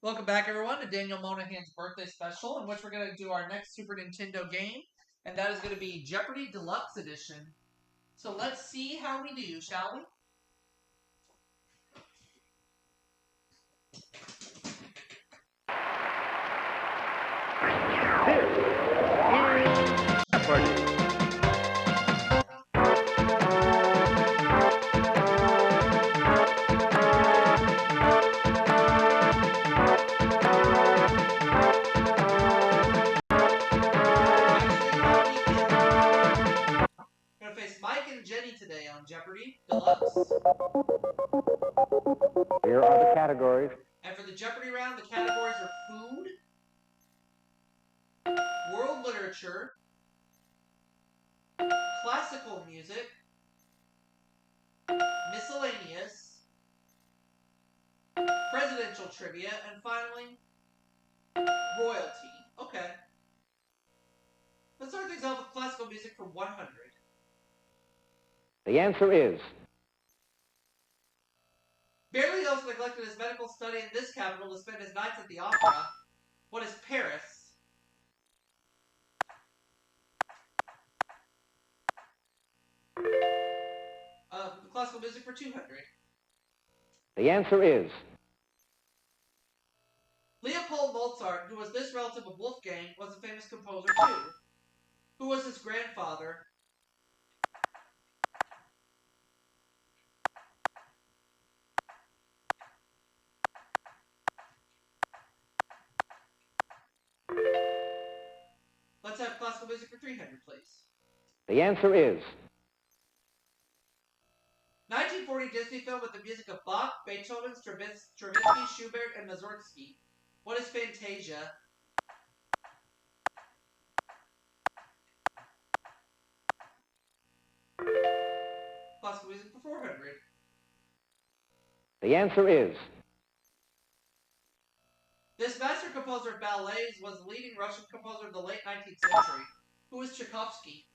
Welcome back, everyone, to Daniel Monahan's birthday special, in which we're going to do our next Super Nintendo game, and that is going to be Jeopardy Deluxe Edition. So let's see how we do, shall we? This is Jeopardy! We're going to face Mike and Jenny today on Jeopardy Deluxe. Here are the categories. And for the Jeopardy round, the categories are food, world literature, classical music, miscellaneous, presidential trivia, and finally, royalty. Okay. Let's start things off with classical music for 100. The answer is Berlioz neglected his medical study in this capital to spend his nights at the opera. What is Paris? Classical music for 200. The answer is Leopold Mozart, who was this relative of Wolfgang, was a famous composer too. Who was his grandfather? Let's have classical music for 300, please. The answer is 1940 Disney film with the music of Bach, Beethoven, Stravinsky, Schubert, and Mussorgsky. What is Fantasia? Classical music for 400. The answer is This master composer of ballets was the leading Russian composer of the late 19th century. Who is Tchaikovsky?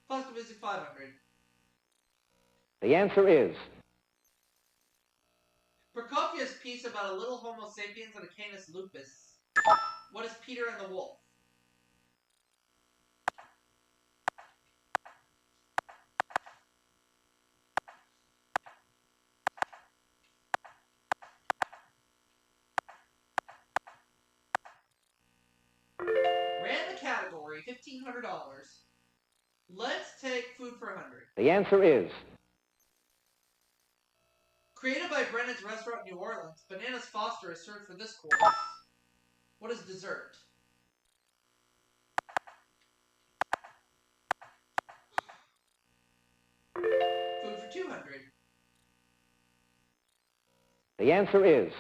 Classical music 500. The answer is Prokofiev's piece about a little Homo sapiens and a Canis lupus. What is Peter and the Wolf? Ran the category, $1,500. Let's take food for 100. The answer is Created by Brennan's Restaurant in New Orleans, Bananas Foster is served for this course. What is dessert? Food for 200. The answer is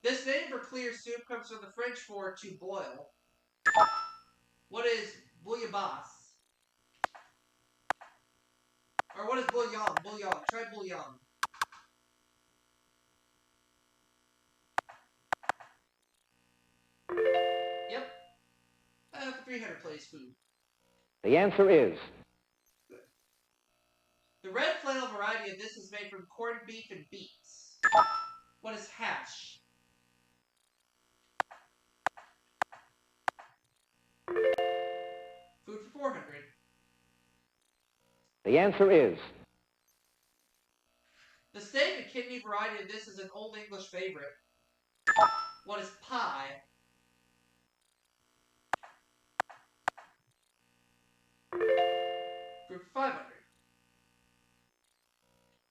This name for clear soup comes from the French for to boil. What is bouillabaisse? Or what is bouillon? Bouillon. Try bouillon. Yep. For 300, please, food. the answer is The red flannel variety of this is made from corned beef and beets. What is hash? Food for 400. the answer is The steak and kidney variety of this is an Old English favorite. What is pie? Food for 500.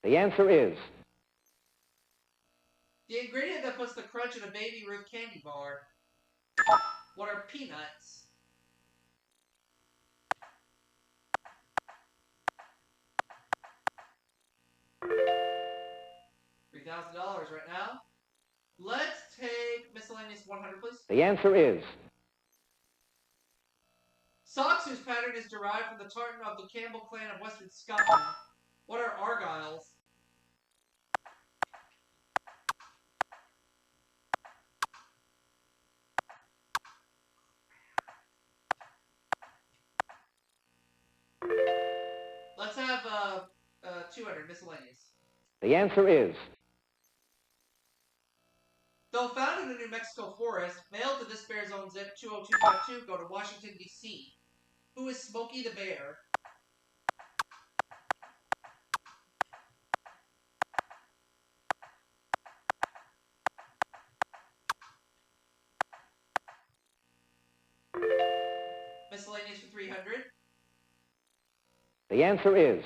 the answer is The ingredient that puts the crunch in a Baby Ruth candy bar. What are peanuts? $3,000 right now. Let's take miscellaneous 100, please. the answer is Socks whose pattern is derived from the tartan of the Campbell clan of Western Scotland. What are argyles? miscellaneous. The answer is. Though found in a New Mexico forest, mailed to this bear zone zip 20252, go to Washington, D.C. Who is Smokey the Bear? Miscellaneous for 300. The answer is.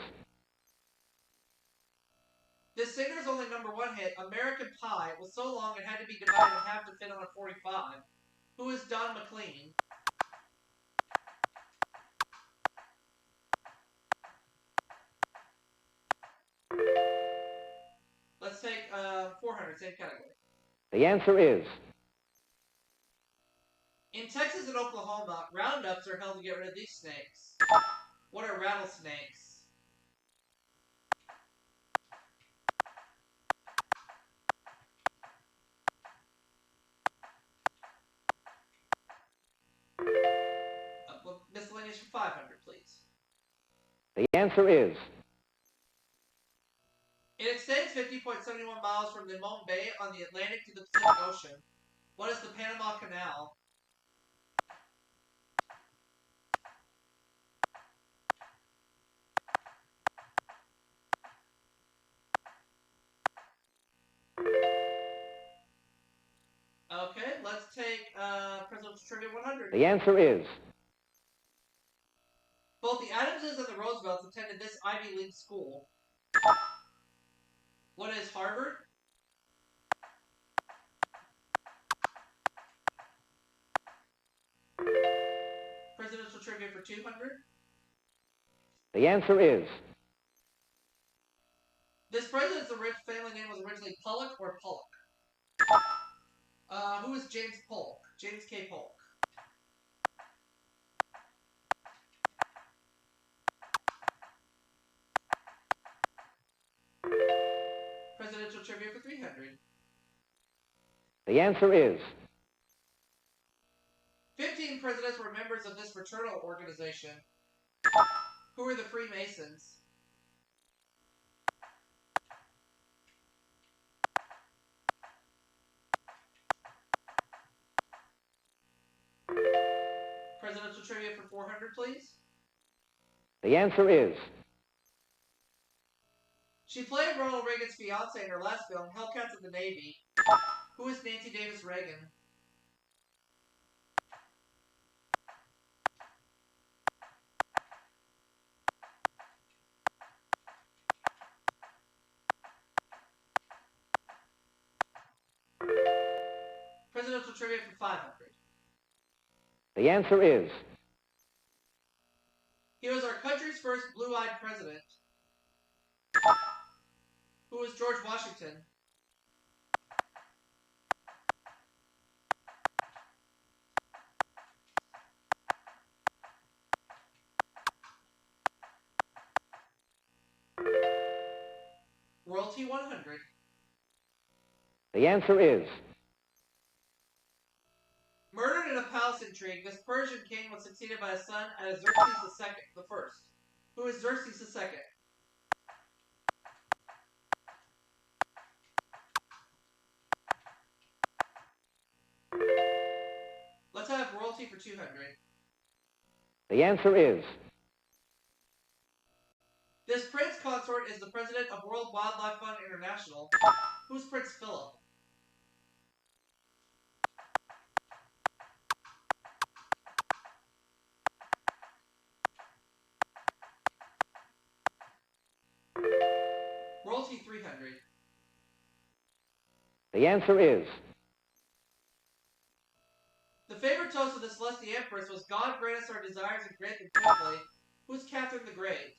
This singer's only #1 hit, American Pie, was so long it had to be divided in half to fit on a 45. Who is Don McLean? Let's take 400, same category. The answer is. In Texas and Oklahoma, roundups are held to get rid of these snakes. What are rattlesnakes? Miscellaneous for 500, please. The answer is. It extends 50.71 miles from Limon Bay on the Atlantic to the Pacific Ocean. What is the Panama Canal? Okay, let's take Presidential Trivia 100. The answer is. Both the Adamses and the Roosevelts attended this Ivy League school. What is Harvard? Presidential Trivia for 200. The answer is. This president's family name was originally Pollock or Pollock. Who is James Polk? James K. Polk. Presidential Trivia for 300. The answer is. 15 presidents were members of this fraternal organization. Who are the Freemasons? Presidential Trivia for 400, please. The answer is. She played Ronald Reagan's fiancée in her last film, Hellcats of the Navy. Who is Nancy Davis Reagan? Presidential Trivia for 500. The answer is. He was our country's first blue-eyed president. Who was George Washington? Royalty 100. The answer is. Murdered in a palace intrigue, this Persian king was succeeded by a son as Xerxes II, the first. Who is Xerxes II? Let's have royalty for 200. The answer is. This prince consort is the president of World Wildlife Fund International. Who's Prince Philip? Royalty 300. The answer is. The favorite toast of the Celestial Empress was God grant us our desires and grant them quickly. Who's Catherine the Great?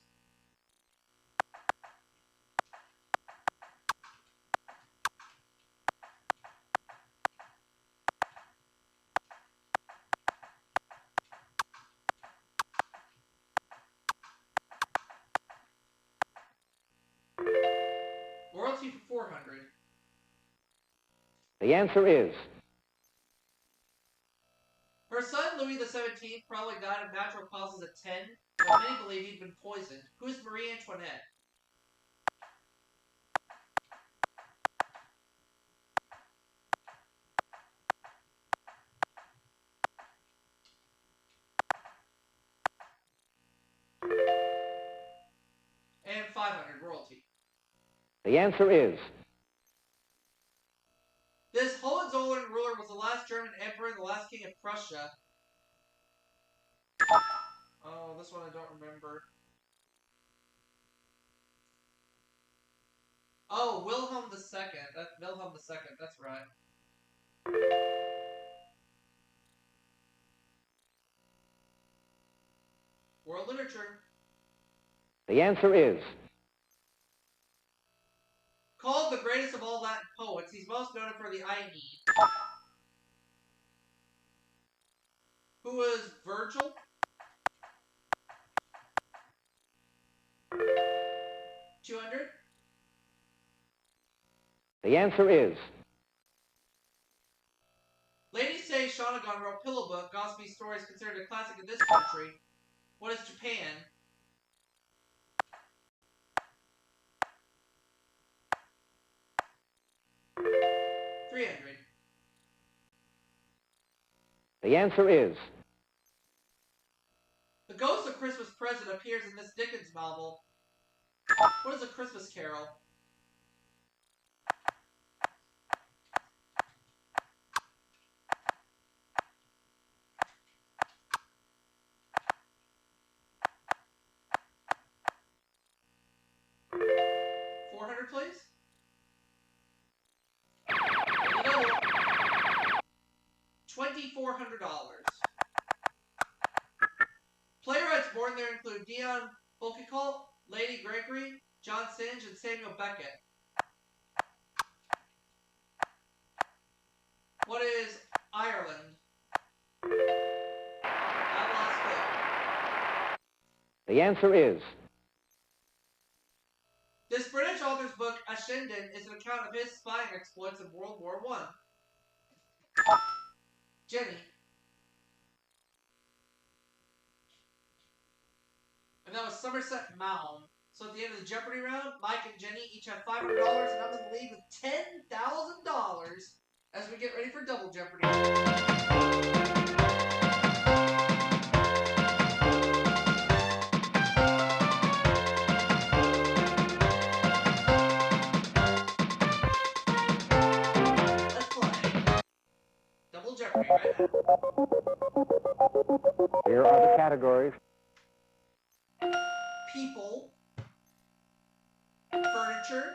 Royalty for 400. The answer is. Her son, Louis XVII, probably died of natural causes at 10, but many believe he'd been poisoned. Who's Marie Antoinette? The answer is. This Hohenzollern ruler was the last German emperor and the last king of Prussia. Oh, this one I don't remember. Oh, Wilhelm II. That's Wilhelm II. That's right. World literature. The answer is. Called the greatest of all Latin poets, he's most noted for the Aeneid. Who was Virgil? $200. The answer is. Ladies say Shanagon wrote Pillow Book, gossipy stories considered a classic in this country. What is Japan? $300. The answer is. The ghost of Christmas Present appears in this Dickens novel. What is A Christmas Carol? $400, please. $2,400. Playwrights born there include Dion Boucicault, Lady Gregory, John Synge, and Samuel Beckett. What is Ireland? I lost it. The answer is. This British author's book, Ascendant, is an account of his spying exploits in World War I. Jenny. And that was Somerset Maugham. So at the end of the Jeopardy round, Mike and Jenny each have $500, and I'm in the lead with $10,000 as we get ready for Double Jeopardy. Let's play. Double Jeopardy right now. Here are the categories. People, furniture,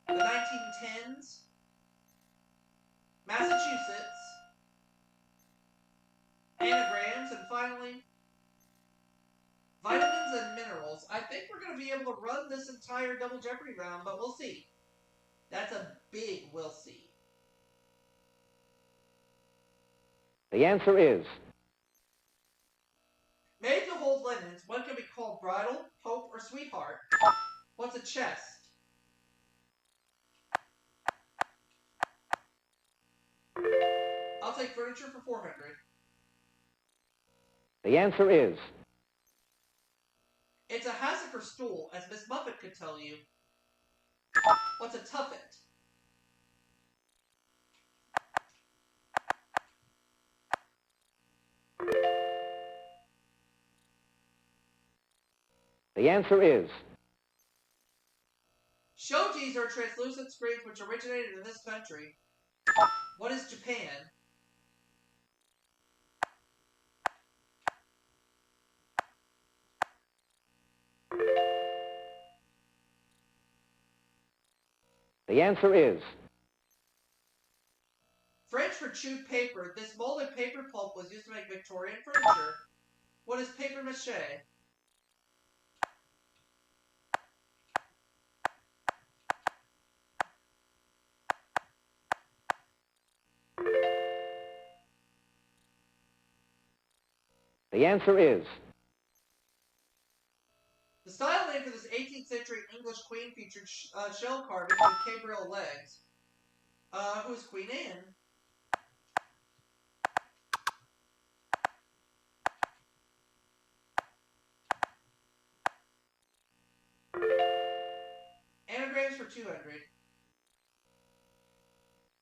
the 1910s, Massachusetts, anagrams, and finally, vitamins and minerals. I think we're going to be able to run this entire Double Jeopardy round, but we'll see. That's a big we'll see. The answer is. Made to hold linens, one can be called bridal, hope, or sweetheart. What's a chest? I'll take furniture for $400. The answer is. It's a hassock or stool, as Miss Muffet could tell you. What's a tuffet? The answer is. Shotis are translucent screens which originated in this country. What is Japan? The answer is. French for chewed paper. This molded paper pulp was used to make Victorian furniture. What is paper mache? The answer is. The style name for this 18th century English queen featured shell carving with cabriole legs. Who's Queen Anne? Anagrams for $200.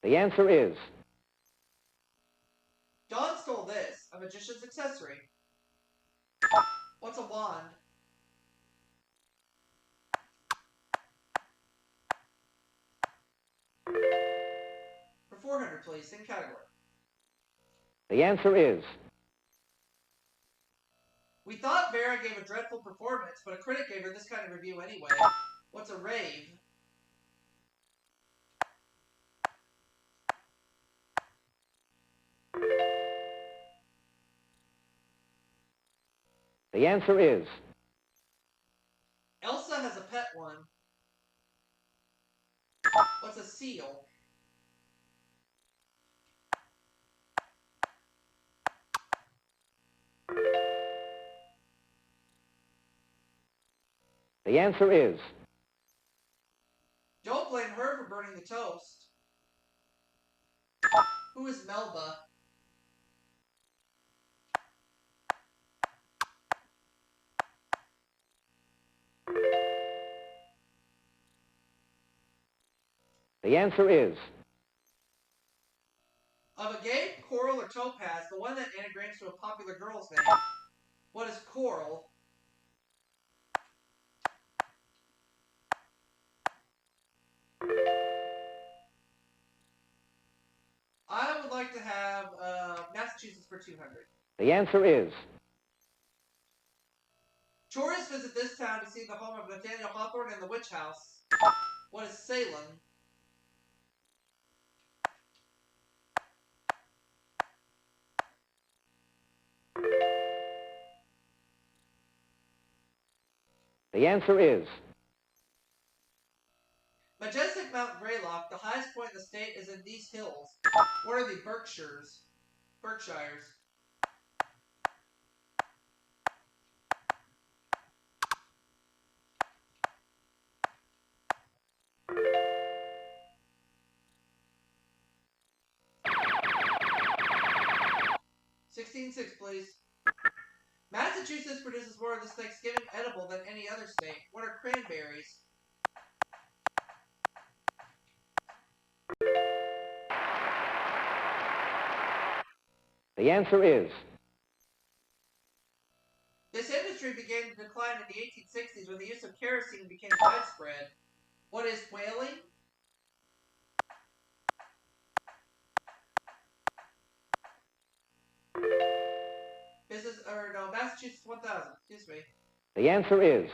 The answer is. Dawn stole this, a magician's accessory. What's a wand? For 400, please. Same category. The answer is. We thought Vera gave a dreadful performance, but a critic gave her this kind of review anyway. What's a rave? The answer is. Elsa has a pet one. What's a seal? The answer is. Don't blame her for burning the toast. Who is Melba? The answer is. Of agate, coral, or topaz, the one that anagrams to a popular girl's name. What is coral? I would like to have Massachusetts for 200. The answer is. Tourists visit this town to see the home of Nathaniel Hawthorne and the Witch House. What is Salem? The answer is. Majestic Mount Greylock, the highest point in the state, is in these hills. What are the Berkshires? 16.6, please. Massachusetts produces more of this Thanksgiving edible than any other state. What are cranberries? The answer is. This industry began to decline in the 1860s when the use of kerosene became widespread. What is whaling? Massachusetts 1000, excuse me. The answer is.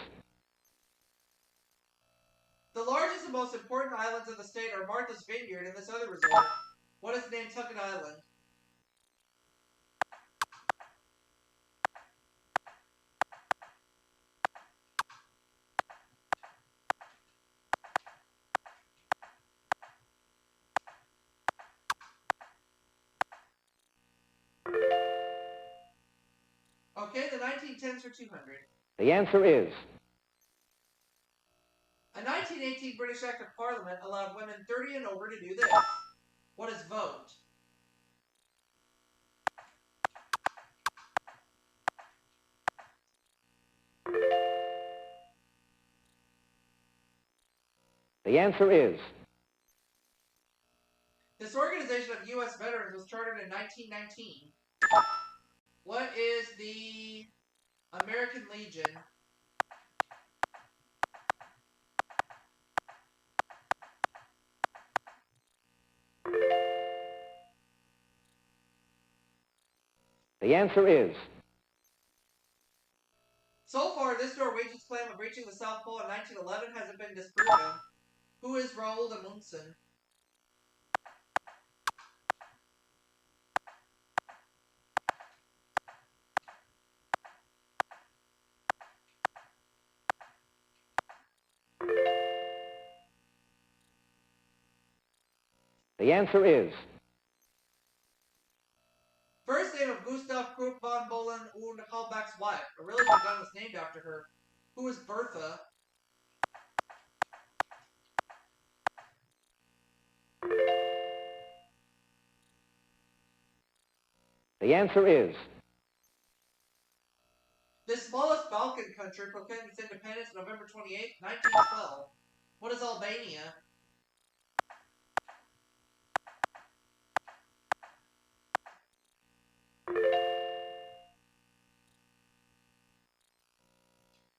The largest and most important islands of the state are Martha's Vineyard and this other resort. What is Nantucket Island? Okay, the 1910s for 200. The answer is. A 1918 British Act of Parliament allowed women 30 and over to do this. What is vote? The answer is. This organization of U.S. veterans was chartered in 1919. What is the American Legion? The answer is. So far, this Norwegian's claim of reaching the South Pole in 1911 hasn't been disproven. Who is Roald Amundsen? The answer is. First name of Gustav Krupp von Bohlen und Halbach's wife. A really good gun was named after her. Who is Bertha? The answer is. The smallest Balkan country proclaimed its independence November 28, 1912. What is Albania?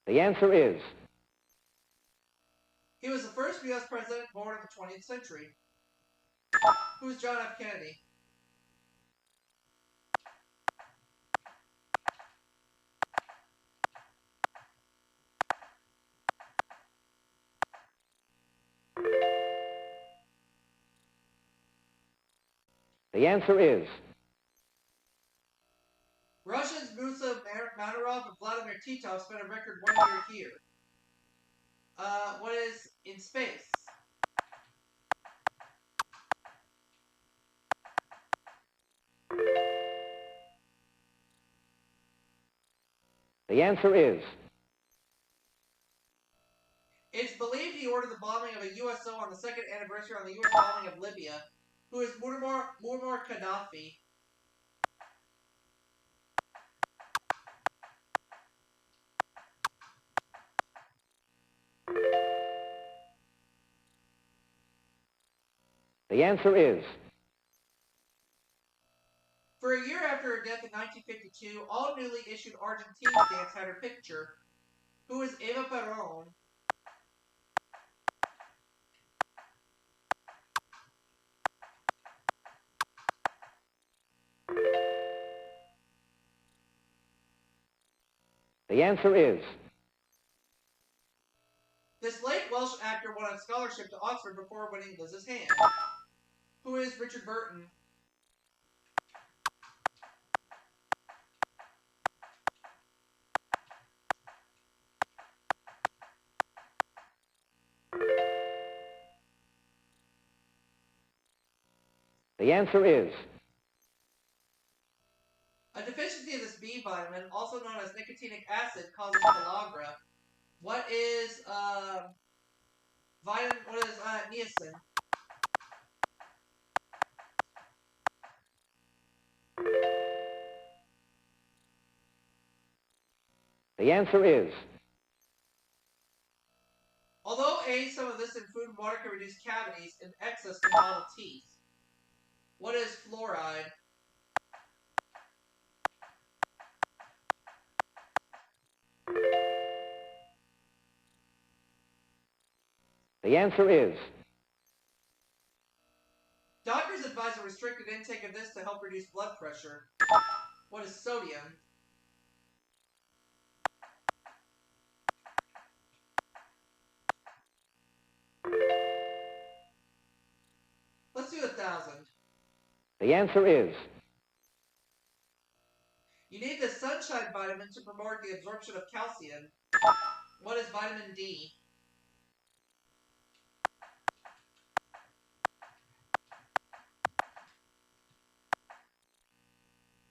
The answer is. He was the first U.S. president born in the 20th century. Who's John F. Kennedy? The answer is Russians Musa Manarov and Vladimir Titov spent a record 1 year here. What is in space? the answer is It's believed he ordered the bombing of a USO on the second anniversary on the US bombing of Libya. Who is Muammar Gaddafi? the answer is For a year after her death in 1952, all newly issued Argentine stamps had her picture. Who is Eva Perón? the answer is This late Welsh actor won a scholarship to Oxford before winning Liz's Hand. Who is Richard Burton? the answer is A deficiency of this B vitamin, also known as nicotinic acid, causes pellagra. What is niacin? the answer is Although some of this in food and water can reduce cavities, in excess can bottle teeth. What is fluoride? the answer is Doctors advise a restricted intake of this to help reduce blood pressure. What is sodium? Let's do 1,000. the answer is You need the sunshine vitamin to promote the absorption of calcium. What is vitamin D?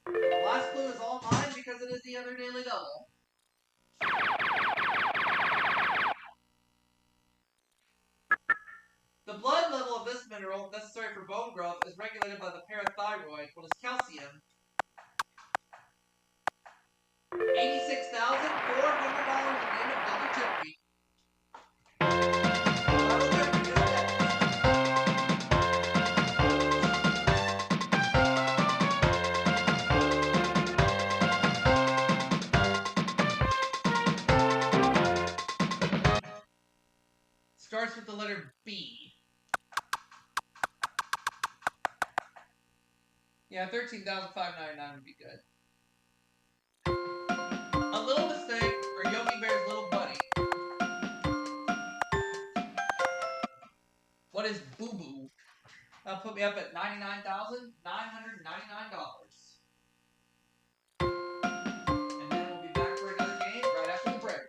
The last clue is all mine because it is the other daily double. The blood level of this mineral, necessary for bone growth, is regulated by the parathyroid. What is calcium? $86,400 at the end of Double Jeopardy. Starts with the letter B. Yeah, $13,599 would be good. A little mistake, or Yogi Bear's little buddy. What is Boo Boo? That'll put me up at $99,999. And then we'll be back for another game right after the break.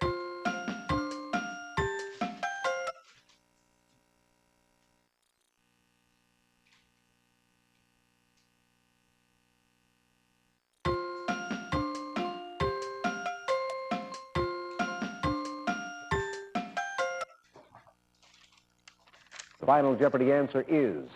the final Jeopardy answer is